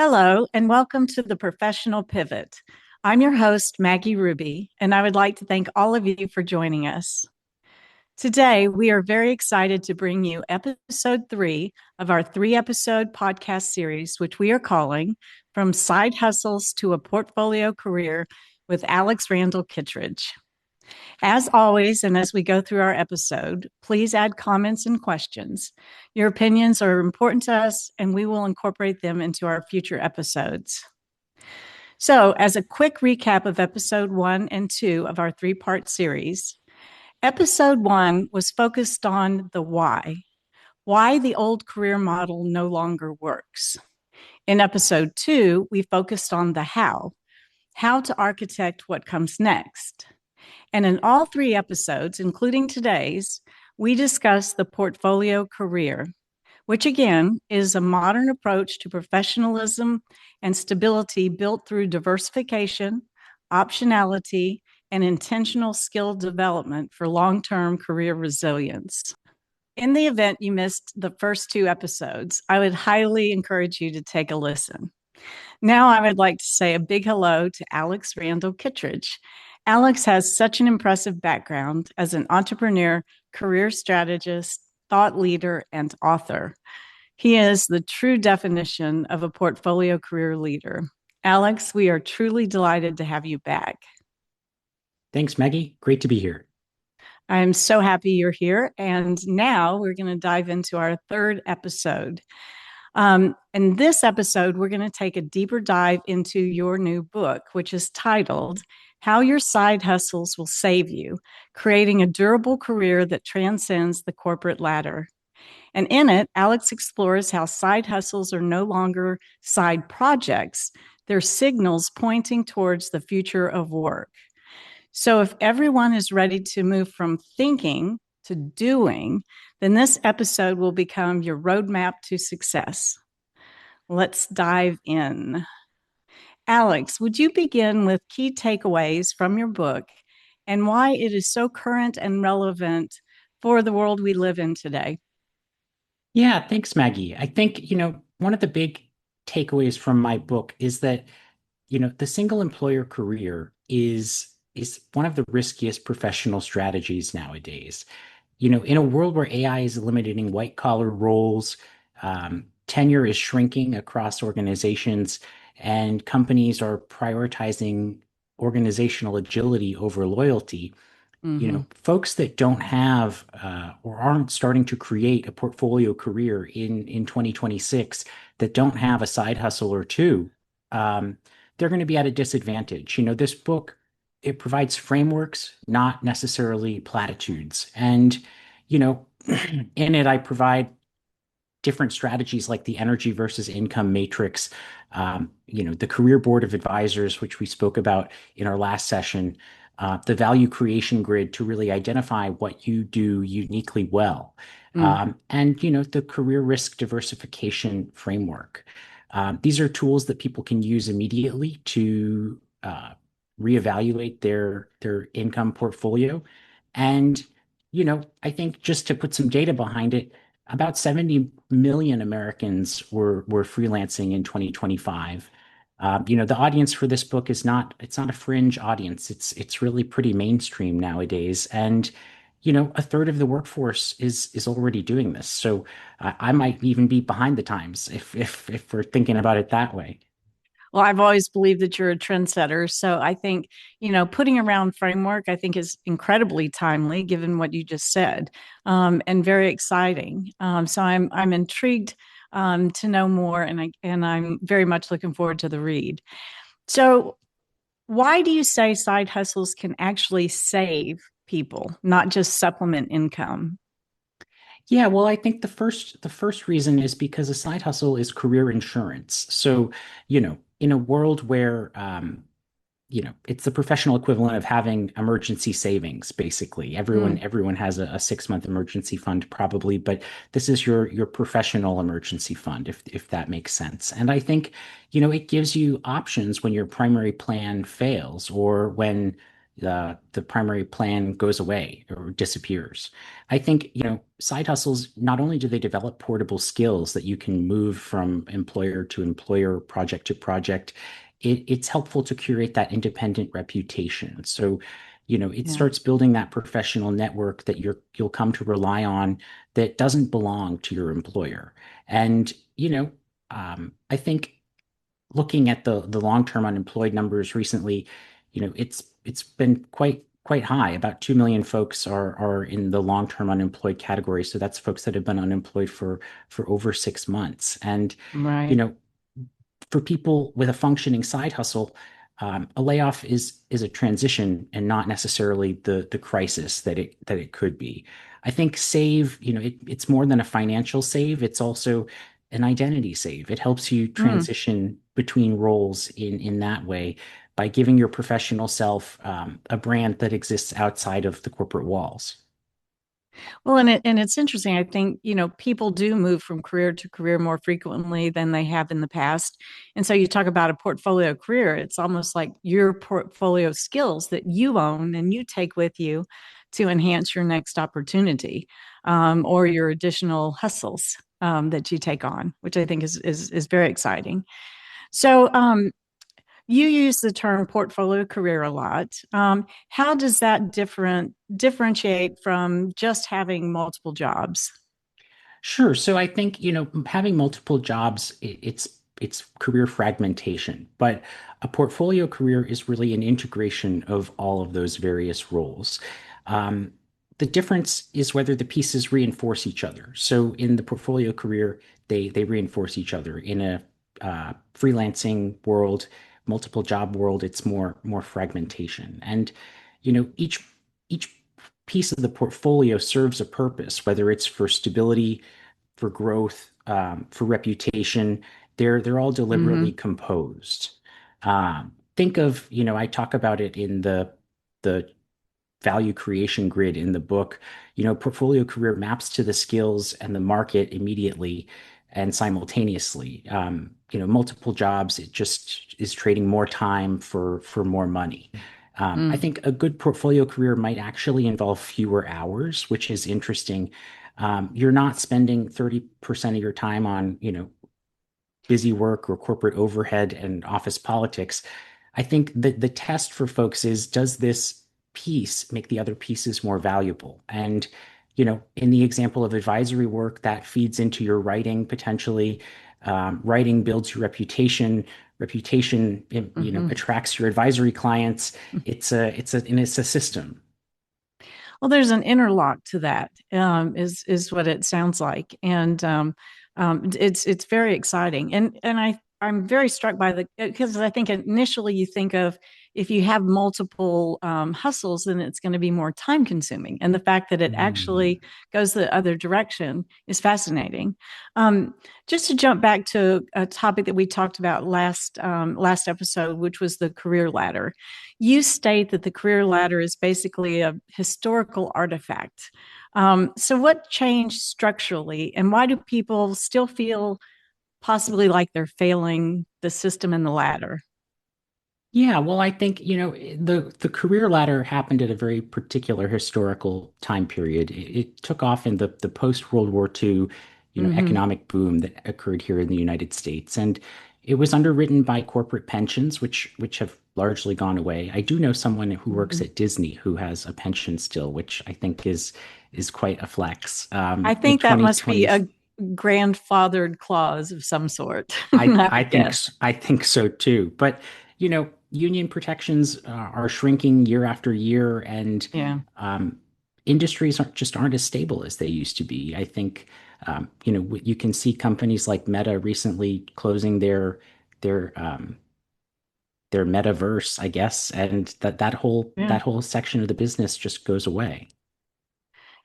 Hello, and welcome to the Professional Pivot. I'm your host, Maggie Ruby, and I would like to thank all of you for joining us. Today, we are very excited to bring you episode 3 of our 3-episode podcast series, which we are calling From Side Hustles to a Portfolio Career with Alex Randall Kittredge. As always, and as we go through our episode, please add comments and questions. Your opinions are important to us, and we will incorporate them into our future episodes. So, as a quick recap of episode 1 and 2 of our 3-part series, episode 1 was focused on the why the old career model no longer works. In episode 2, we focused on the how to architect what comes next. And in all 3 episodes, including today's, we discuss the portfolio career, which again is a modern approach to professionalism and stability built through diversification, optionality, and intentional skill development for long-term career resilience. In the event you missed the first 2 episodes, I would highly encourage you to take a listen. Now I would like to say a big hello to Alex Randall Kittredge. Alex has such an impressive background as an entrepreneur, career strategist, thought leader, and author. He is the true definition of a portfolio career leader. Alex, we are truly delighted to have you back. Thanks, Maggie. Great to be here. I'm so happy you're here. And now we're going to dive into our 3rd episode. In this episode, we're going to take a deeper dive into your new book, which is titled How Your Side Hustles Will Save You, Creating a Durable Career That Transcends the Corporate Ladder. And in it, Alex explores how side hustles are no longer side projects. They're signals pointing towards the future of work. So if everyone is ready to move from thinking to doing, then this episode will become your roadmap to success. Let's dive in. Alex, would you begin with key takeaways from your book and why it is so current and relevant for the world we live in today? Yeah, thanks, Maggie. I think, one of the big takeaways from my book is that, the single employer career is one of the riskiest professional strategies nowadays. In a world where AI is eliminating white collar roles, tenure is shrinking across organizations, and companies are prioritizing organizational agility over loyalty. Folks that don't have or aren't starting to create a portfolio career in 2026 that don't have a side hustle or two, they're going to be at a disadvantage. This book, it provides frameworks, not necessarily platitudes. And, in it, I provide different strategies like the energy versus income matrix, the career board of advisors, which we spoke about in our last session, the value creation grid to really identify what you do uniquely well, and the career risk diversification framework. These are tools that people can use immediately to reevaluate their income portfolio. And I think just to put some data behind it, about 70 million Americans were freelancing in 2025. The audience for this book it's not a fringe audience. It's really pretty mainstream nowadays. And, a third of the workforce is already doing this. So I might even be behind the times if we're thinking about it that way. Well, I've always believed that you're a trendsetter. So I think, putting around framework, I think is incredibly timely given what you just said, and very exciting. So I'm intrigued to know more, and I'm very much looking forward to the read. So why do you say side hustles can actually save people, not just supplement income? Yeah, well, I think the first reason is because a side hustle is career insurance. So, in a world where it's the professional equivalent of having emergency savings, basically. Everyone has a 6-month emergency fund probably, but this is your professional emergency fund, if that makes sense. And I think, it gives you options when your primary plan fails or when the primary plan goes away or disappears. I think, side hustles, not only do they develop portable skills that you can move from employer to employer, project to project, it's helpful to curate that independent reputation. So, it Yeah. starts building that professional network that you'll come to rely on that doesn't belong to your employer. And, I think looking at the long-term unemployed numbers recently, it's been quite high. About 2 million folks are in the long-term unemployed category. So that's folks that have been unemployed for over 6 months. And, you Right. know, for people with a functioning side hustle, a layoff is a transition and not necessarily the crisis that it could be. I think save, it's more than a financial save. It's also an identity save. It helps you Mm. transition between roles in that way by giving your professional self a brand that exists outside of the corporate walls. Well, and it's interesting. I think, people do move from career to career more frequently than they have in the past. And so you talk about a portfolio career, it's almost like your portfolio skills that you own and you take with you to enhance your next opportunity, or your additional hustles, that you take on, which I think is very exciting. So, you use the term portfolio career a lot. How does that differentiate from just having multiple jobs? Sure. So I think, having multiple jobs, it's career fragmentation, but a portfolio career is really an integration of all of those various roles. Um, the difference is whether the pieces reinforce each other. So in the portfolio career, they reinforce each other. In a freelancing world, multiple job world, it's more fragmentation. And, each piece of the portfolio serves a purpose, whether it's for stability, for growth, for reputation. They're all deliberately Mm-hmm. composed. Think of, I talk about it in the value creation grid in the book. Portfolio career maps to the skills and the market immediately and simultaneously. Multiple jobs, it just is trading more time for more money. I Mm. think a good portfolio career might actually involve fewer hours, which is interesting. You're not spending 30% of your time on, busy work or corporate overhead and office politics. I think that the test for folks is, does this piece make the other pieces more valuable? And, in the example of advisory work, that feeds into your writing potentially. Writing builds your reputation. Reputation, Mm-hmm. attracts your advisory clients. And it's a system. Well, there's an interlock to that, is what it sounds like, and it's very exciting, and I'm very struck by the because I think initially you think of if you have multiple hustles, then it's going to be more time consuming, and the fact that it Mm. actually goes the other direction is fascinating. Um, just to jump back to a topic that we talked about last episode, which was the career ladder. You state that the career ladder is basically a historical artifact. So, what changed structurally, and why do people still feel possibly like they're failing the system and the ladder? Yeah, well, I think, the career ladder happened at a very particular historical time period. It took off in the post-World War II, Mm-hmm. economic boom that occurred here in the United States. And it was underwritten by corporate pensions, which have largely gone away. I do know someone who works Mm-hmm. at Disney who has a pension still, which I think is quite a flex. I In think that must be 2020, a grandfathered clause of some sort. I I I would think guess. I think so too. But union protections are shrinking year after year, and Yeah. um, industries aren't as stable as they used to be. I think you can see companies like Meta recently closing their metaverse, I guess, and that whole Yeah. that whole section of the business just goes away.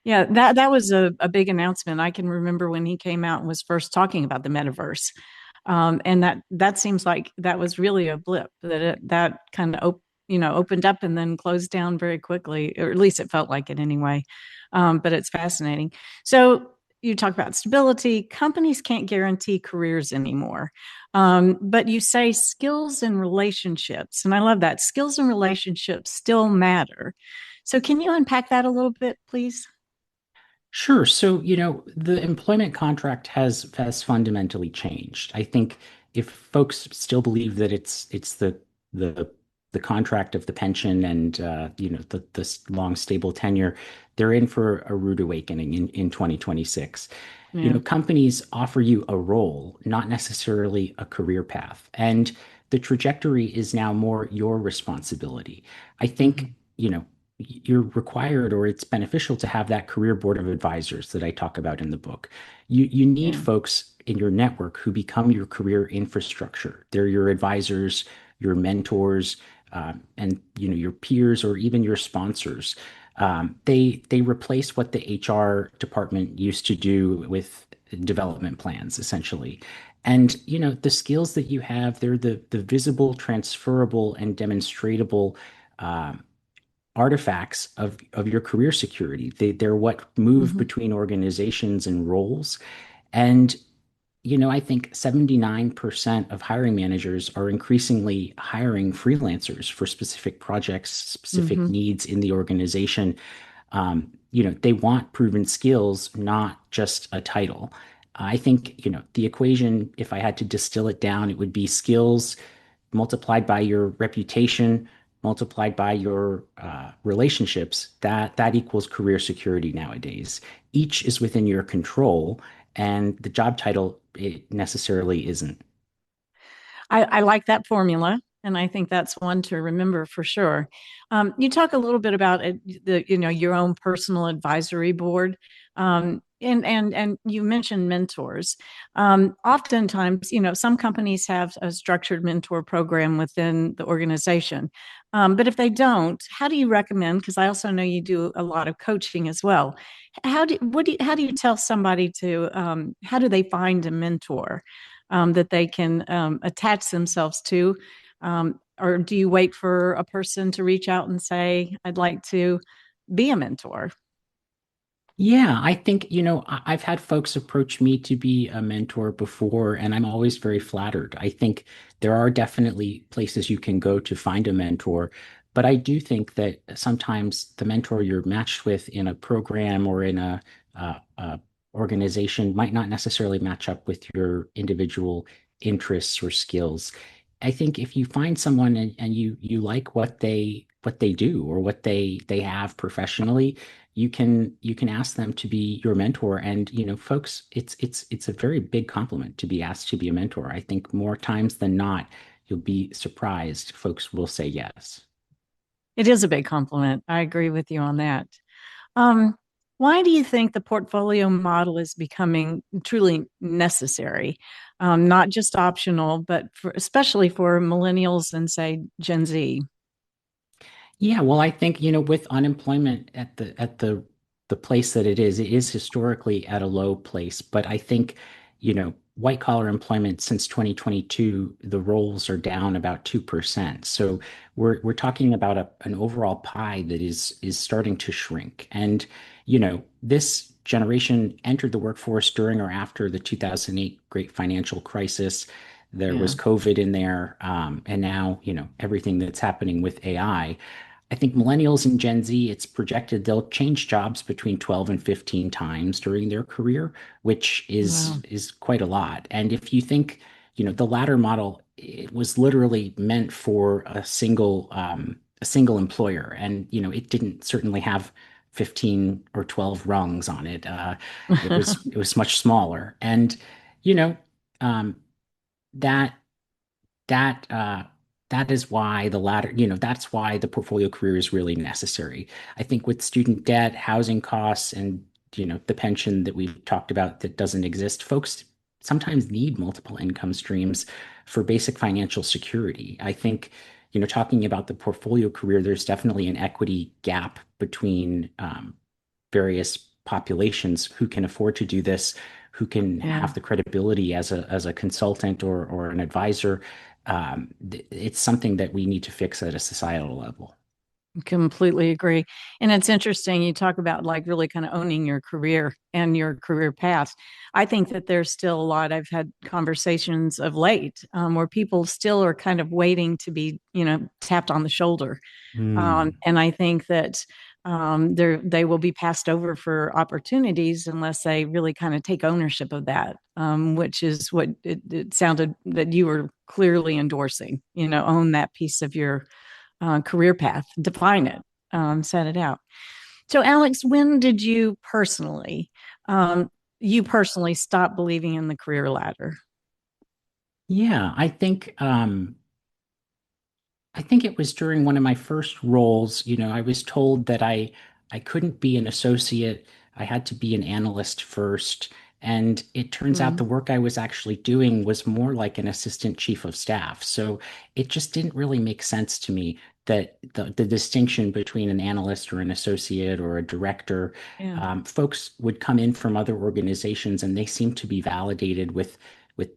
Yeah, that was a big announcement. I can remember when he came out and was first talking about the metaverse. And that seems like that was really a blip that kind of opened up and then closed down very quickly, or at least it felt like it anyway. But it's fascinating. So you talk about stability. Companies can't guarantee careers anymore. But you say skills and relationships, and I love that. Skills and relationships still matter. So, can you unpack that a little bit, please? Sure. So, the employment contract has fundamentally changed. I think if folks still believe that it's the the contract of the pension and the long stable tenure, they're in for a rude awakening in 2026. Yeah. Companies offer you a role, not necessarily a career path, and the trajectory is now more your responsibility. I think, Mhm. you're required or it's beneficial to have that career board of advisors that I talk about in the book. You need Yeah. folks in your network who become your career infrastructure. They're your advisors, your mentors, and your peers or even your sponsors. They replace what the HR department used to do with development plans, essentially. And the skills that you have, they're the visible, transferable, and demonstratable artifacts of your career security. They're what move Mhm. between organizations and roles. And I think 79% of hiring managers are increasingly hiring freelancers for specific projects, specific Mhm. needs in the organization. They want proven skills, not just a title. I think, the equation, if I had to distill it down, it would be skills multiplied by your reputation, multiplied by your relationships. That equals career security nowadays. Each is within your control, and the job title it necessarily isn't. I like that formula, and I think that's one to remember for sure. You talk a little bit about your own personal advisory board, and you mentioned mentors. Oftentimes, some companies have a structured mentor program within the organization, but if they don't, how do you recommend? Because I also know you do a lot of coaching as well. How do you tell somebody to how do they find a mentor? That they can attach themselves to? Or do you wait for a person to reach out and say, I'd like to be a mentor? Yeah, I think, I've had folks approach me to be a mentor before, and I'm always very flattered. I think there are definitely places you can go to find a mentor, but I do think that sometimes the mentor you're matched with in a program or in a organization might not necessarily match up with your individual interests or skills. I think if you find someone and you like what they do or what they have professionally, you can ask them to be your mentor. And folks, it's a very big compliment to be asked to be a mentor. I think more times than not you'll be surprised folks will say yes. It is a big compliment. I agree with you on that. Um, why do you think the portfolio model is becoming truly necessary? Not just optional, but especially for millennials and say Gen Z. Yeah, well, I think, with unemployment at the place that it is historically at a low place. But I think, white collar employment since 2022, the roles are down about 2%. So we're talking about an overall pie that is starting to shrink. And, this generation entered the workforce during or after the 2008 great financial crisis. There was Yeah. COVID in there, and now, everything that's happening with AI. I think millennials and Gen Z, it's projected they'll change jobs between 12 and 15 times during their career, which is Wow. is quite a lot. And if you think, the latter model, it was literally meant for a single employer, and it didn't certainly have 15 or 12 rungs on it. It was much smaller, and you know, um, that that that is why the latter, that's why the portfolio career is really necessary. I think with student debt, housing costs, and the pension that we've talked about that doesn't exist, folks sometimes need multiple income streams for basic financial security. I think, talking about the portfolio career, there's definitely an equity gap between various populations who can afford to do this, who can Yeah. have the credibility as a consultant or an advisor. It's something that we need to fix at a societal level. Completely agree. And it's interesting. You talk about like really kind of owning your career and your career path. I think that there's still a lot. I've had conversations of late where people still are kind of waiting to be, tapped on the shoulder. Hmm. And I think that they will be passed over for opportunities unless they really kind of take ownership of that, which is what it sounded that you were clearly endorsing. Own that piece of your career path, define it, set it out. So, Alex, when did you personally stop believing in the career ladder? Yeah, I think it was during one of my first roles. I was told that I couldn't be an associate. I had to be an analyst first. And it turns out the Mm, work I was actually doing was more like an assistant chief of staff. So it just didn't really make sense to me that the distinction between an analyst or an associate or a director, yeah. folks would come in from other organizations and they seemed to be validated with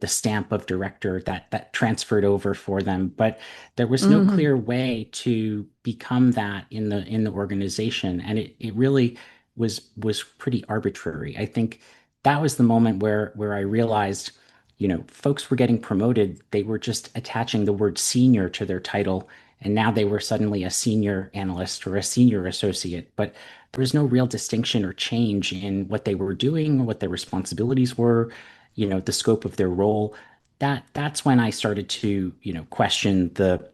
the stamp of director that transferred over for them. But there was no Hmm. clear way to become that in the organization, and it really was pretty arbitrary. I think that was the moment where I realized, folks were getting promoted. They were just attaching the word senior to their title, and now they were suddenly a senior analyst or a senior associate. But there was no real distinction or change in what they were doing, what their responsibilities were, the scope of their role. That's when I started to, question the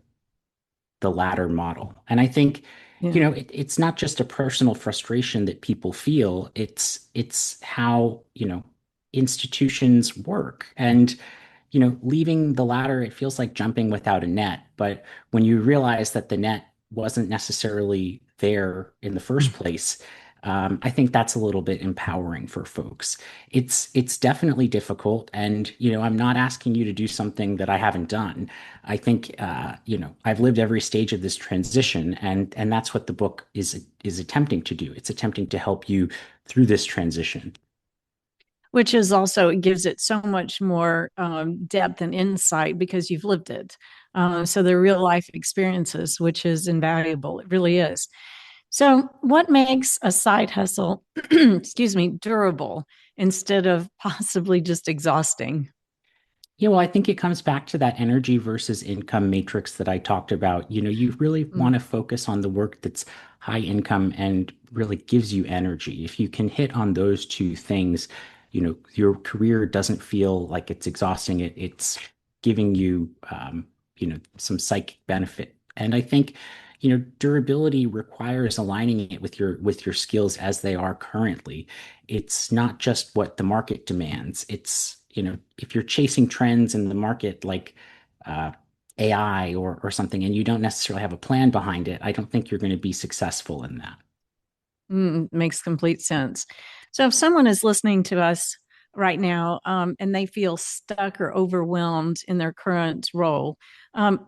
latter model. And I think, Yeah. it's not just a personal frustration that people feel. It's how, institutions work. And leaving the ladder, it feels like jumping without a net. But when you realize that the net wasn't necessarily there in the first place, I think that's a little bit empowering for folks. It's definitely difficult, and I'm not asking you to do something that I haven't done. I think I've lived every stage of this transition, and that's what the book is attempting to do. It's attempting to help you through this transition. Which is also, it gives it so much more depth and insight because you've lived it. So they're real life experiences, which is invaluable. It really is. So, what makes a side hustle, excuse me, durable instead of possibly just exhausting? Yeah, well, I think it comes back to that energy versus income matrix that I talked about. You really want Mm, to focus on the work that's high income and really gives you energy. If you can hit on those two things, your career doesn't feel like it's exhausting. It's giving you, some psychic benefit. And I think, durability requires aligning it with your skills as they are currently. It's not just what the market demands. It's, if you're chasing trends in the market like uh, AI or something, and you don't necessarily have a plan behind it, I don't think you're going to be successful in that. makes complete sense. So, if someone is listening to us right now and they feel stuck or overwhelmed in their current role,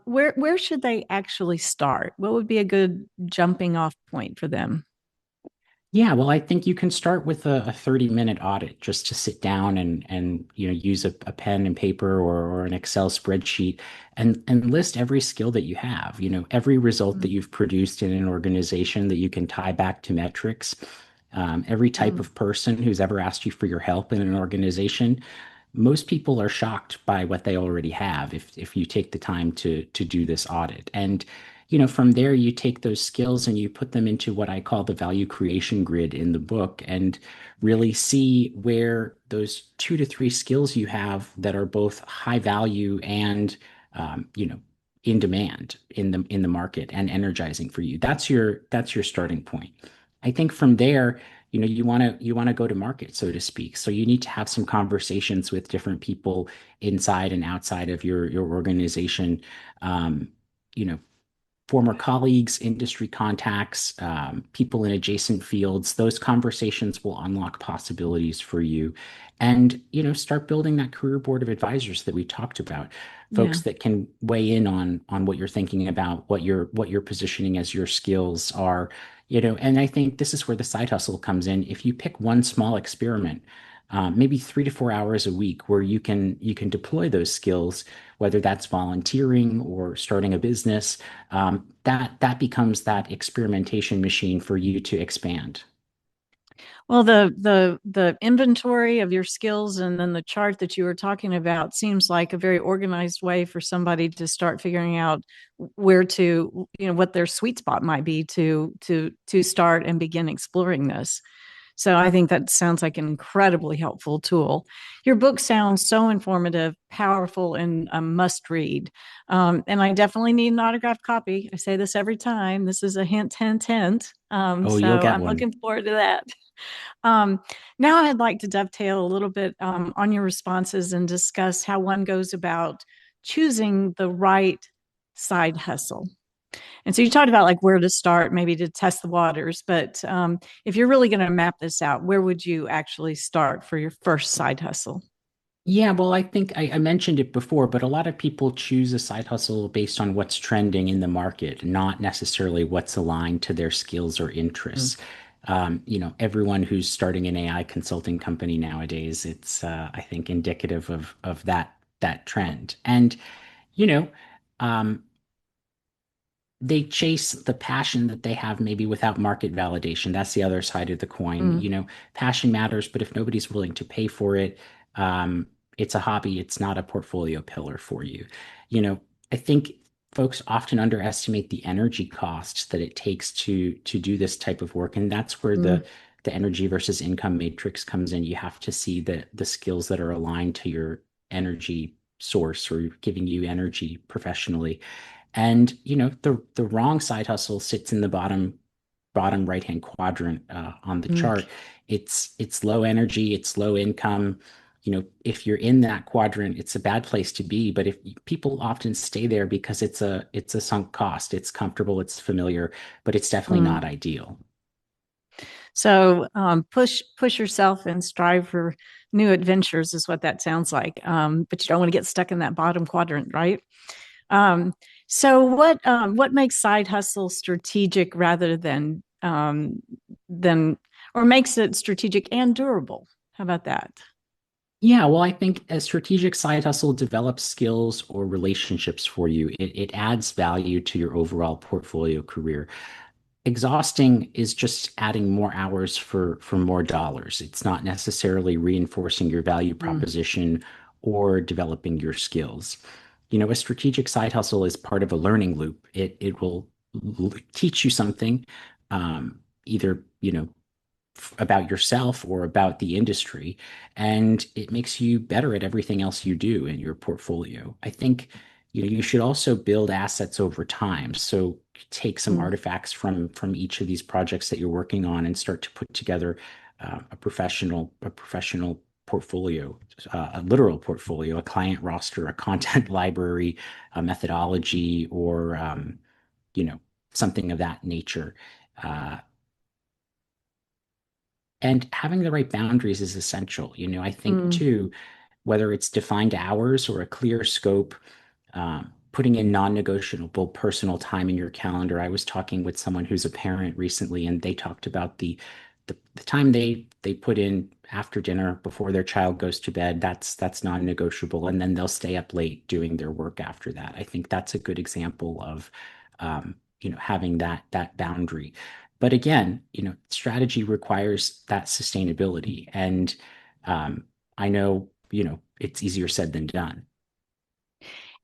where should they actually start? What would be a good jumping off point for them? Yeah, well, I think you can start with a 30-minute audit just to sit down and use a pen and paper or an Excel spreadsheet and list every skill that you have, every result that you've produced in an organization that you can tie back to metrics, every type Mm-hmm. of person who's ever asked you for your help in an organization. Most people are shocked by what they already have if you take the time to do this audit. And from there you take those skills and you put them into what I call the value creation grid in the book and really see where those 2 to 3 skills you have that are both high value and um, you know in demand in the market and energizing for you. That's your starting point. I think from there, you want to go to market, so to speak. So you need to have some conversations with different people inside and outside of your organization. Um, you know, Former colleagues, industry contacts, people in adjacent fields. Those conversations will unlock possibilities for you. And, start building that career board of advisors that we talked about, Yeah. folks that can weigh in on what you're thinking about, what you're positioning as your skills are, and I think this is where the side hustle comes in. If you pick one small experiment, maybe 3 to 4 hours a week where you can deploy those skills whether that's volunteering or starting a business, that becomes that experimentation machine for you to expand. Well, the inventory of your skills and then the chart that you were talking about seems like a very organized way for somebody to start figuring out where to, what their sweet spot might be to start and begin exploring this. So I think that sounds like an incredibly helpful tool. Your book sounds so informative, powerful, and a must read. And I definitely need an autographed copy. I say this every time. This is a hint, hint, hint. Oh, you'll So get I'm one. looking forward to that. Um, Now, I'd like to dovetail a little bit on your responses and discuss how one goes about choosing the right side hustle. And so you talked about like where to start, maybe to test the waters. But if you're really going to map this out, where would you actually start for your first side hustle? Yeah, well, I think I mentioned it before, but a lot of people choose a side hustle based on what's trending in the market, not necessarily what's aligned to their skills or interests. Everyone who's starting an AI consulting company nowadays, it's I think indicative of that trend. And you know, um, they chase the passion that they have maybe without market validation. That's the other side of the coin. Mm, Passion matters, but if nobody's willing to pay for it, um, it's a hobby. It's not a portfolio pillar for you. You know, I think folks often underestimate the energy costs that it takes to do this type of work, and that's where mm, the energy versus income matrix comes in. You have to see the skills that are aligned to your energy source or giving you energy professionally. And the wrong side hustle sits in the bottom right hand quadrant on the mm. chart. It's low energy, it's low income. If you're in that quadrant, it's a bad place to be. But if people often stay there because it's a sunk cost, it's comfortable, it's familiar, but it's definitely not Mm. ideal. So push yourself and strive for new adventures is what that sounds like. But you don't want to get stuck in that bottom quadrant, right? Um, so what makes side hustle strategic rather than or makes it strategic and durable? How about that? Yeah, well, I think a strategic side hustle develops skills or relationships for you. It adds value to your overall portfolio career. Exhausting is just adding more hours for more dollars. It's not necessarily reinforcing your value Mm, proposition or developing your skills. A strategic side hustle is part of a learning loop. It will teach you something, either about yourself or about the industry, and it makes you better at everything else you do in your portfolio. I think you should also build assets over time. So take some mm. artifacts from each of these projects that you're working on and start to put together a professional portfolio, a literal portfolio, a client roster, a content library, a methodology, or you know something of that nature. Uh, and having the right boundaries is essential. I think Mm. too, whether it's defined hours or a clear scope, putting in non-negotiable personal time in your calendar. I was talking with someone who's a parent recently, and they talked about the time they put in after dinner before their child goes to bed. That's non-negotiable, and then they'll stay up late doing their work after that. I think that's a good example of having that boundary. But again, strategy requires that sustainability, and I know it's easier said than done.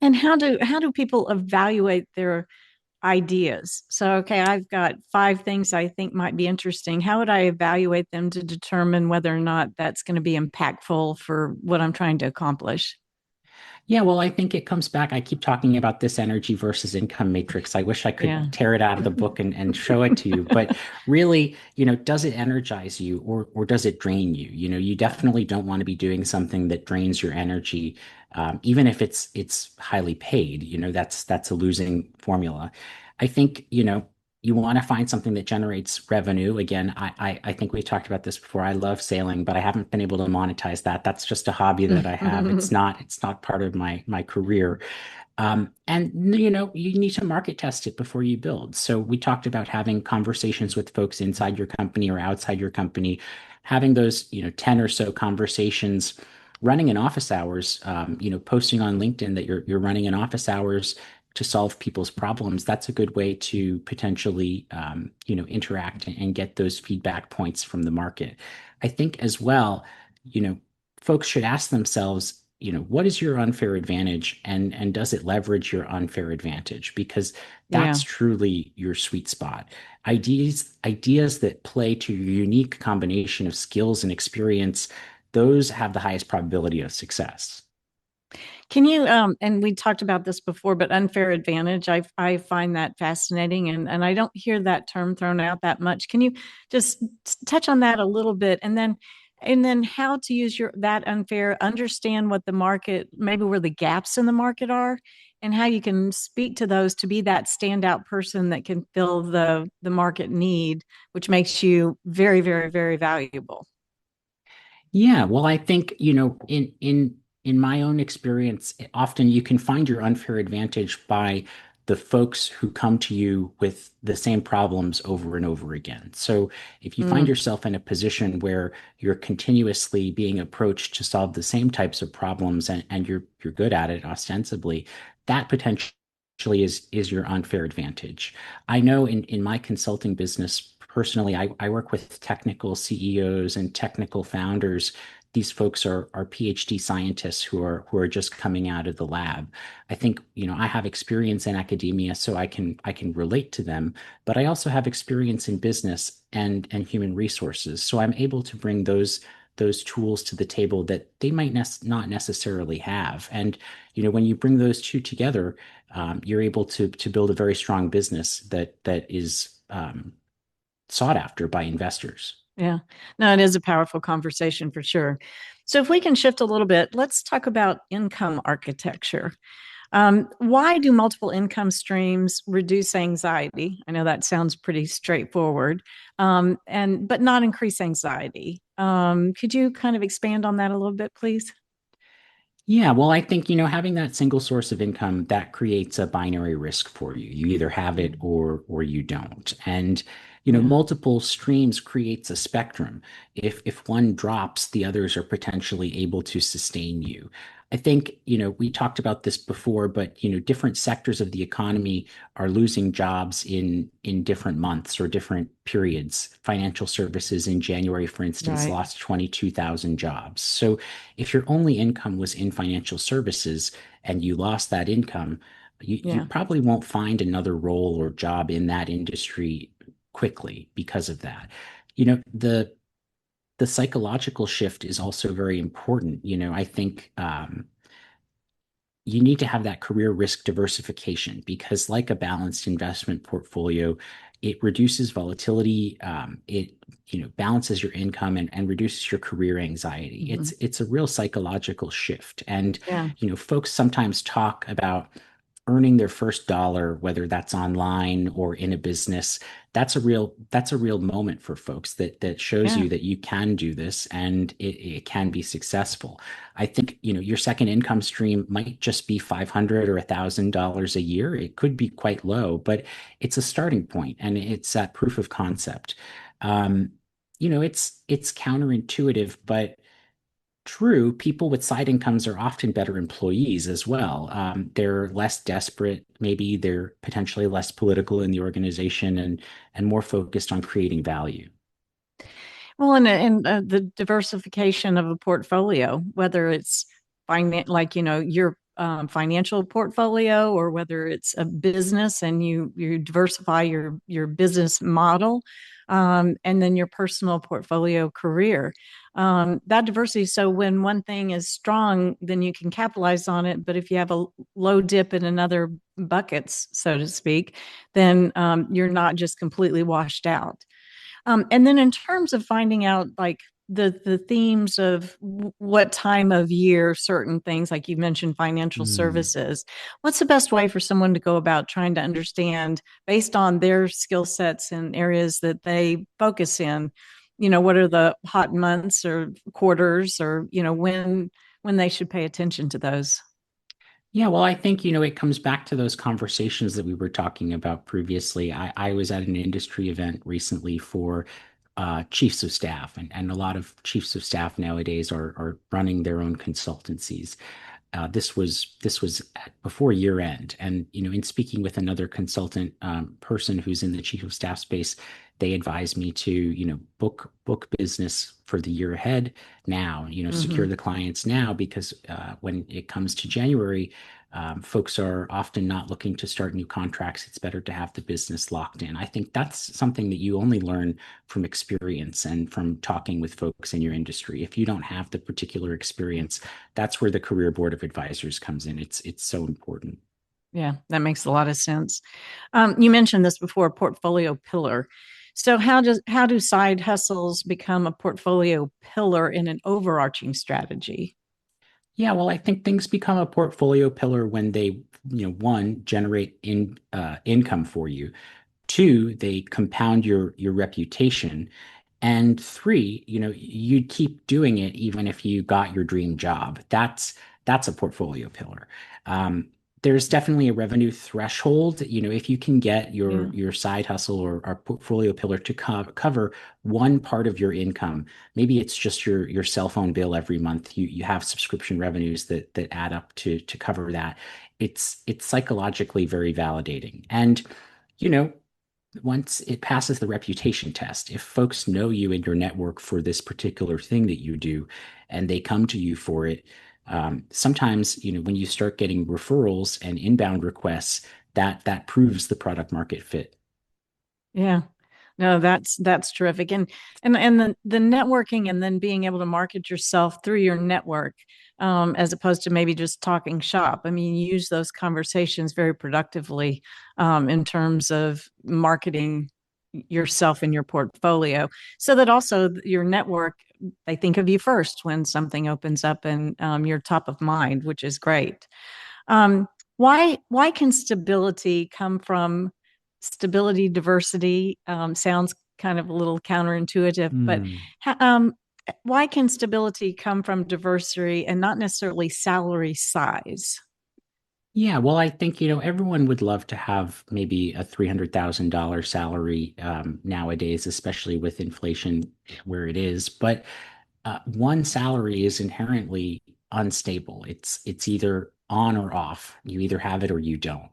And how do people evaluate their ideas? So, okay, I've got 5 things I think might be interesting. How would I evaluate them to determine whether or not that's going to be impactful for what I'm trying to accomplish? Yeah, well, I think it comes back. I keep talking about this energy versus income matrix. I wish I could Yeah. tear it out of the book and show it to you. But really, does it energize you or does it drain you? You definitely don't want to be doing something that drains your energy, even if it's highly paid. That's a losing formula. I think, you want to find something that generates revenue. Again, I think we talked about this before. I love sailing, but I haven't been able to monetize that. That's just a hobby that I have. It's not part of my career. And you need to market test it before you build. So we talked about having conversations with folks inside your company or outside your company, having those 10 or so conversations running in office hours, posting on LinkedIn that you're running in office hours to solve people's problems, that's a good way to potentially, interact and get those feedback points from the market. I think as well, you know, folks should ask themselves, what is your unfair advantage and does it leverage your unfair advantage? Because Yeah. that's truly your sweet spot. Ideas that play to your unique combination of skills and experience, those have the highest probability of success. Can you and we talked about this before, but unfair advantage, I find that fascinating and I don't hear that term thrown out that much. Can you just touch on that a little bit and then how to use your that unfair, understand what the market, maybe where the gaps in the market are and how you can speak to those to be that standout person that can fill the market need, which makes you very, very, very valuable. Yeah, well, I think, in my own experience, often you can find your unfair advantage by the folks who come to you with the same problems over and over again. So if you find Mm, yourself in a position where you're continuously being approached to solve the same types of problems and you're good at it ostensibly, that potentially is your unfair advantage. I know in my consulting business personally, I work with technical CEOs and technical founders. These folks are PhD scientists who are just coming out of the lab. I think, I have experience in academia, so I can relate to them, but I also have experience in business and human resources. So I'm able to bring those tools to the table that they might not necessarily have. And when you bring those two together, you're able to build a very strong business that is sought after by investors. yeah. No, it is a powerful conversation for sure. So if we can shift a little bit, let's talk about income architecture. Why do multiple income streams reduce anxiety? I know that sounds pretty straightforward, and but not increase anxiety. Could you kind of expand on that a little bit, please? Yeah, well, I think, having that single source of income, that creates a binary risk for you. You either have it or you don't. And, Yeah, multiple streams creates a spectrum. If one drops, the others are potentially able to sustain you. I think, we talked about this before, but, different sectors of the economy are losing jobs in different months or different periods. Financial services in January, for instance, right. lost 22,000 jobs. So if your only income was in financial services and you lost that income, you Yeah, probably won't find another role or job in that industry quickly because of that. The psychological shift is also very important. I think you need to have that career risk diversification because, like a balanced investment portfolio, it reduces volatility. It balances your income and reduces your career anxiety. hmm, It's a real psychological shift. And yeah, folks sometimes talk about earning their first dollar, whether that's online or in a business. That's a real moment for folks that shows yeah, you that you can do this and it can be successful. I think, your second income stream might just be 500 or $1,000 a year. It could be quite low, but it's a starting point and it's that proof of concept. Um, it's counterintuitive, but true, people with side incomes are often better employees as well. They're less desperate, maybe they're potentially less political in the organization and more focused on creating value. well, and the diversification of a portfolio, whether it's like your financial portfolio, or whether it's a business and you diversify your business model, and then your personal portfolio career. That diversity. So when one thing is strong, then you can capitalize on it. But if you have a low dip in another buckets, so to speak, then you're not just completely washed out. And then in terms of finding out like the themes of what time of year certain things, like you mentioned financial Mm. services, what's the best way for someone to go about trying to understand based on their skill sets and areas that they focus in, what are the hot months or quarters, or when they should pay attention to those? Yeah, well, I think, it comes back to those conversations that we were talking about previously. I was at an industry event recently for chiefs of staff, and a lot of chiefs of staff nowadays are running their own consultancies. This was before year end, and in speaking with another consultant person who's in the chief of staff space, they advised me to book business for the year ahead now. Secure Hmm. the clients now, because when it comes to January, folks are often not looking to start new contracts. It's better to have the business locked in. I think that's something that you only learn from experience and from talking with folks in your industry. If you don't have the particular experience, that's where the career board of advisors comes in. It's so important. Yeah, that makes a lot of sense. You mentioned this before, portfolio pillar. So how do side hustles become a portfolio pillar in an overarching strategy? Yeah, well, I think things become a portfolio pillar when they, one, generate income for you. Two, they compound your reputation. And three, you'd keep doing it even if you got your dream job. That's a portfolio pillar. Um, there's definitely a revenue threshold. If you can get your Yeah. your side hustle or portfolio pillar to cover one part of your income, maybe it's just your cell phone bill every month. You have subscription revenues that add up to cover that. It's psychologically very validating. And you know, once it passes the reputation test, if folks know you in your network for this particular thing that you do, and they come to you for it, sometimes when you start getting referrals and inbound requests, that proves the product market fit. Yeah. No, that's terrific. And the networking and then being able to market yourself through your network, as opposed to maybe just talking shop. I mean, you use those conversations very productively, in terms of marketing yourself and your portfolio, so that also your network, they think of you first when something opens up, and you're top of mind, which is great. Why can stability come from stability? Diversity sounds kind of a little counterintuitive, but Hmm. why can stability come from diversity and not necessarily salary size? Yeah, well, I think, everyone would love to have maybe a $300,000 salary nowadays, especially with inflation where it is. But one salary is inherently unstable. It's either on or off. You either have it or you don't.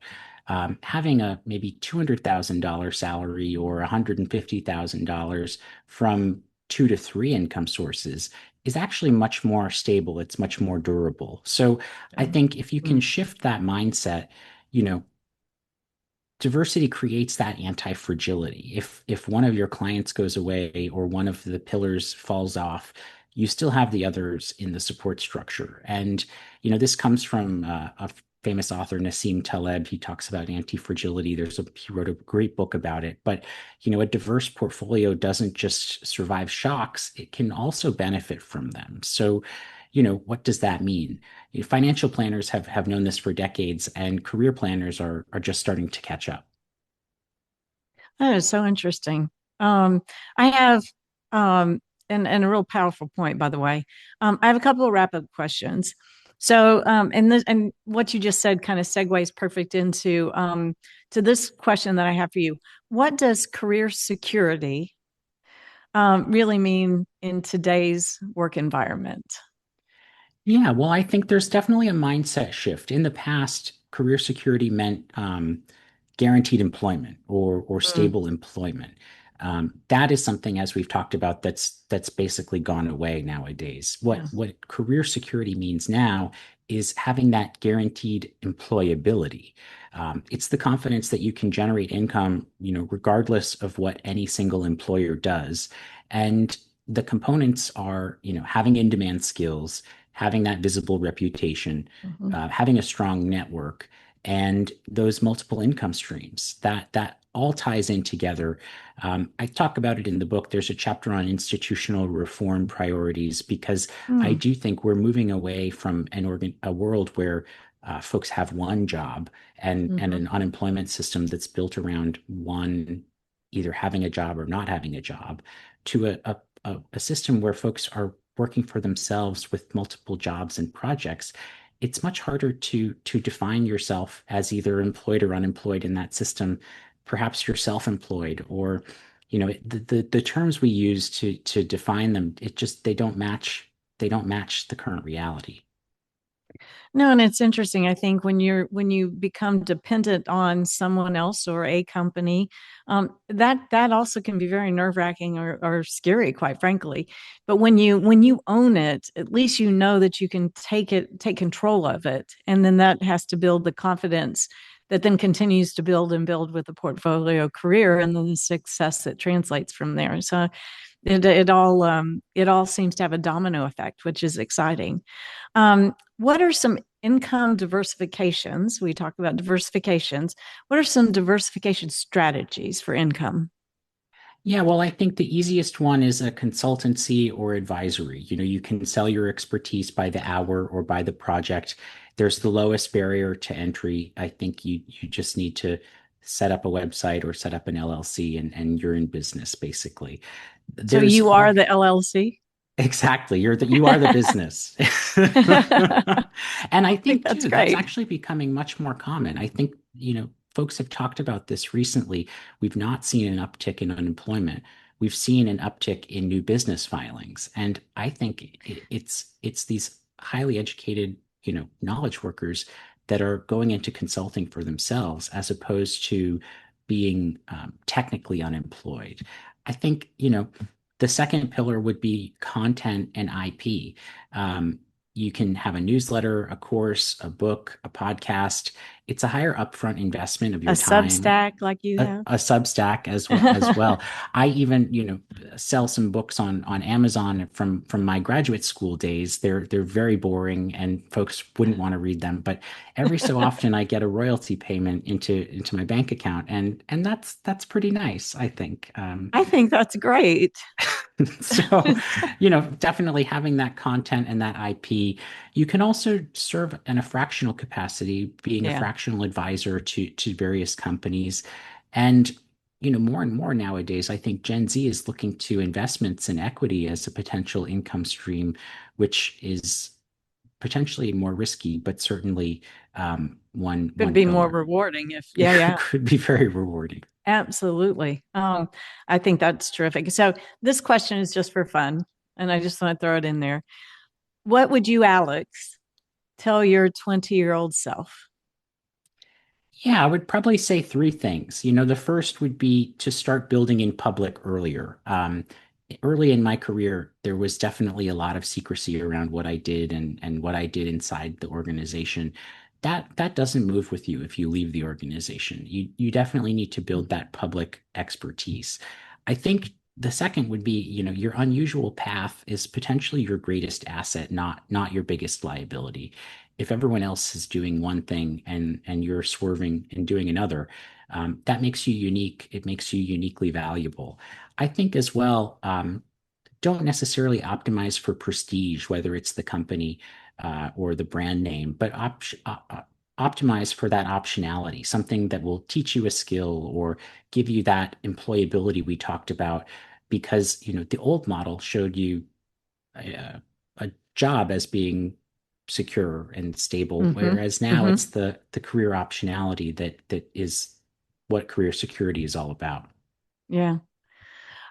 Having a maybe $200,000 salary or $150,000 from two to three income sources is actually much more stable. It's much more durable. So I Okay. think if you can Mm. shift that mindset, you know, diversity creates that anti-fragility. If one of your clients goes away or one of the pillars falls off, you still have the others in the support structure. And this comes from a famous author, Nassim Taleb. He talks about anti-fragility. He wrote a great book about it. But a diverse portfolio doesn't just survive shocks; it can also benefit from them. So, what does that mean? Financial planners have known this for decades, and career planners are just starting to catch up. That is so interesting. I have, um, and a real powerful point, by the way. I have a couple of wrap up questions. So, and what you just said kind of segues perfect into to this question that I have for you. What does career security really mean in today's work environment? Yeah, well, I think there's definitely a mindset shift. In the past, career security meant guaranteed employment or Mm, stable employment. That is something, as we've talked about, that's basically gone away nowadays. What yeah. what career security means now is having that guaranteed employability. It's the confidence that you can generate income, regardless of what any single employer does. And the components are, having in-demand skills, having that visible reputation, Mhm. having a strong network, and those multiple income streams. That all ties in together. I talk about it in the book. There's a chapter on institutional reform priorities because I Mm, do think we're moving away from a world where folks have one job and mhm. an unemployment system that's built around one either having a job or not having a job to a system where folks are working for themselves with multiple jobs and projects. It's much harder to define yourself as either employed or unemployed in that system. Perhaps you're self-employed, or The terms we use to define them, they don't match the current reality. No, and it's interesting. I think when you become dependent on someone else or a company, that also can be very nerve-wracking or scary, quite frankly. But when you own it, at least you know that you can take control of it, and then that has to build the confidence that then continues to build and build with the portfolio career, and then the success that translates from there. So it all seems to have a domino effect, which is exciting. What are some income diversifications? We talked about diversifications. What are some diversification strategies for income? Yeah, well, I think the easiest one is a consultancy or advisory. You can sell your expertise by the hour or by the project. There's the lowest barrier to entry. I think you just need to set up a website or set up an LLC and you're in business basically. So There's you are the LLC? Exactly. You are the business. I And I think think that's too, that's great. actually becoming much more common. I think, folks have talked about this recently. We've not seen an uptick in unemployment. We've seen an uptick in new business filings. And I think it's these highly educated, knowledge workers that are going into consulting for themselves as opposed to being technically unemployed. I think, the second pillar would be content and IP. You can have a newsletter, a course, a book, a podcast. It's a higher upfront investment of A your time, Substack like you have? a Substack as well. I even, sell some books on Amazon from my graduate school days. They're very boring and folks wouldn't want to read them, but every so often I get a royalty payment into my bank account, and that's pretty nice, I think. I think that's great. So, definitely having that content and that IP. You can also serve in a fractional capacity, being a Yeah, fractional advisor to various companies. And, more and more nowadays, I think Gen Z is looking to investments in equity as a potential income stream, which is potentially more risky, but certainly could one be more pillar. rewarding if, It yeah, yeah. could be very rewarding. Absolutely. I think that's terrific. So this question is just for fun, and I just want to throw it in there. What would you, Alex, tell your 20-year-old self? Yeah, I would probably say three things. The first would be to start building in public earlier. Early in my career, there was definitely a lot of secrecy around what I did and what I did inside the organization. That doesn't move with you if you leave the organization. You definitely need to build that public expertise. I think the second would be, your unusual path is potentially your greatest asset, not your biggest liability. If everyone else is doing one thing and you're swerving and doing another, that makes you unique. It makes you uniquely valuable. I think as well, don't necessarily optimize for prestige, whether it's the company or the brand name, but optimize for that optionality, something that will teach you a skill or give you that employability we talked about. Because, the old model showed you a job as being secure and stable, Mm-hmm. whereas now Mm-hmm. it's the career optionality that is what career security is all about. Yeah.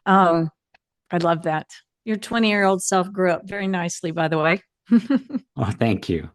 Um, I love that. Your 20-year-old self grew up very nicely, by the way. Oh, thank you.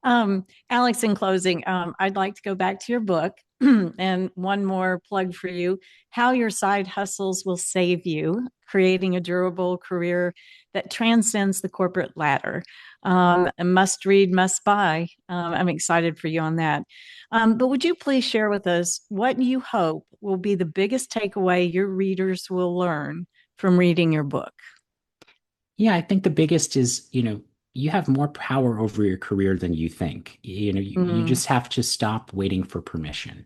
Alex, in closing, I'd like to go back to your book and one more plug for you: How Your Side Hustles Will Save You, Creating a Durable Career That Transcends the Corporate Ladder. A must read, must buy. I'm excited for you on that. But would you please share with us what you hope will be the biggest takeaway your readers will learn from reading your book? Yeah, I think the biggest is, you have more power over your career than you think. You Mm, just have to stop waiting for permission.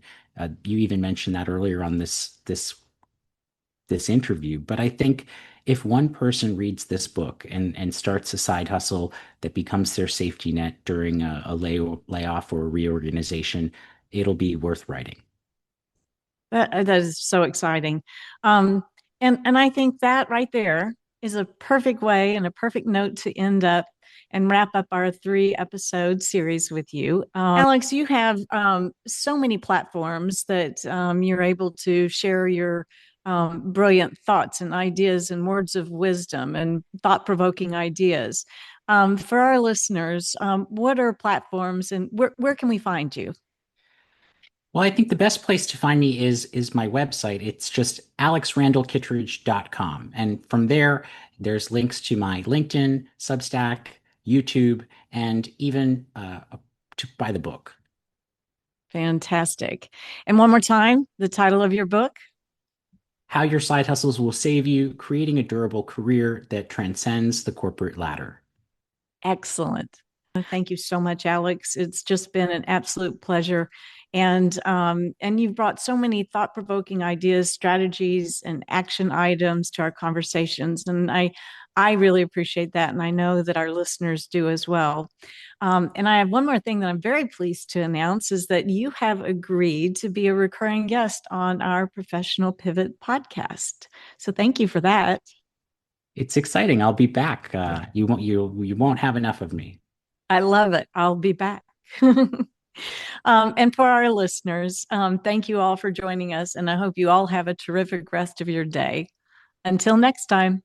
You even mentioned that earlier on this interview. But I think if one person reads this book and starts a side hustle that becomes their safety net during a layoff or a reorganization, it'll be worth writing. that is so exciting. Um, and I think that right there is a perfect way and a perfect note to end up and wrap up our 3 episode series with you. Alex, you have so many platforms that you're able to share your brilliant thoughts and ideas and words of wisdom and thought provoking ideas. For our listeners, what are platforms and where can we find you? Well, I think the best place to find me is my website. It's just alexrandallkittredge.com. And from there, there's links to my LinkedIn, Substack, YouTube, and even to buy the book. Fantastic. And one more time, the title of your book? How Your Side Hustles Will Save You, Creating a Durable Career That Transcends the Corporate Ladder. Excellent. Thank you so much, Alex. It's just been an absolute pleasure. And you've brought so many thought-provoking ideas, strategies, and action items to our conversations. And I really appreciate that. And I know that our listeners do as well. And I have one more thing that I'm very pleased to announce is that you have agreed to be a recurring guest on our Professional Pivot podcast. So thank you for that. It's exciting. I'll be back. You won't have enough of me. I love it. I'll be back. And for our listeners, thank you all for joining us. And I hope you all have a terrific rest of your day. Until next time.